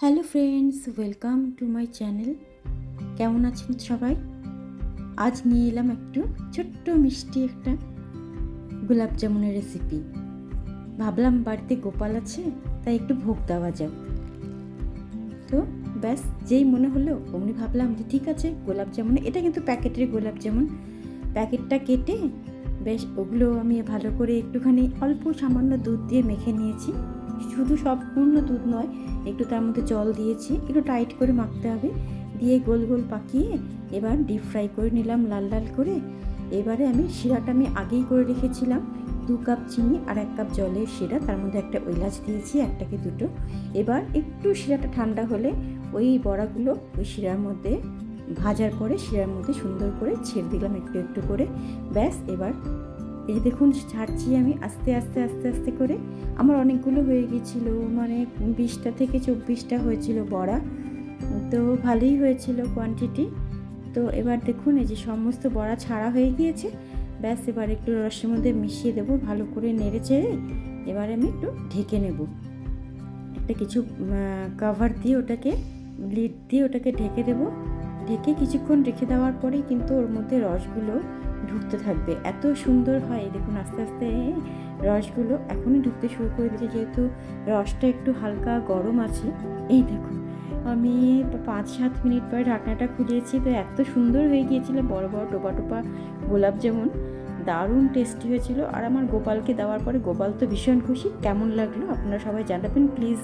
Hello friends, welcome to my channel. কেমন আছেন সবাই? আজ নিয়ে এলাম একটু ছোট্ট মিষ্টি একটা গোলাপ জামুনের রেসিপি। ভাবলাম বাড়িতে গোপাল আছে, তাই একটু ভোগ দেওয়া যাক। তো ব্যাস, যেই মনে হলো অমনি ভাবলাম যে ঠিক আছে, গোলাপ জামুন, এটা কিন্তু প্যাকেটের গোলাপ জামুন। প্যাকেটটা কেটে বেশ ওগুলো আমি ভালো করে একটুখানি অল্প সামান্য দুধ দিয়ে মেখে নিয়েছি। শুধু সম্পূর্ণ দুধ নয়, একটু তার মধ্যে জল দিয়েছি, একটু টাইট করে মাখতে হবে। দিয়ে গোল গোল পাকিয়ে এবার ডিপ ফ্রাই করে নিলাম লাল লাল করে। এবারে শিরাটা আমি আগেই করে রেখেছিলাম, 2 কাপ চিনি আর 1 কাপ জলের শিরা, তার মধ্যে একটা এলাচ দিয়েছি, একটাকে দুটো। এবার একটু শিরাটা ঠান্ডা হলে ওই বড়াগুলো ওই শিরার মধ্যে ভাজার পরে শিরার মধ্যে সুন্দর করে ছেড়ে দিলাম একটু একটু করে। ব্যাস, এবার এই দেখুন ছাড়ছি আমি আস্তে আস্তে আস্তে আস্তে করে। আমার অনেকগুলো হয়ে গিয়েছিলো, মানে 20টা থেকে 24টা হয়েছিল বড়া। তো ভালোই হয়েছিল কোয়ান্টিটি। তো এবার দেখুন এই যে সমস্ত বড়া ছাড়া হয়ে গিয়েছে। ব্যাস, এবার একটু রসের মধ্যে মিশিয়ে দেবো ভালো করে নেড়ে চেড়ে। এবার আমি একটু ঢেকে নেব, একটা কিছু কভার দিয়ে ওটাকে, লিড দিয়ে ওটাকে ঢেকে দেবো। ঢেকে কিছুক্ষণ রেখে দেওয়ার পরেই কিন্তু ওর মধ্যে রসগুলো ঢুকতে থাকবে। এত সুন্দর হয়, দেখুন আস্তে আস্তে রসগুলো এখনই ঢুকতে শুরু করে দিয়েছে, যেহেতু রসটা একটু হালকা গরম আছে। এই দেখুন আমি 5-7 মিনিট পরে ঢাকনাটা খুলেছি, তো এত সুন্দর হয়ে গিয়েছিল, বড় বড় টোপা টোপা গোলাপ জামুন। দারুণ টেস্টি হয়েছিল। আর আমার গোপালকে দেওয়ার পরে গোপাল তো ভীষণ খুশি। কেমন লাগলো আপনারা সবাই জানাবেন প্লিজ।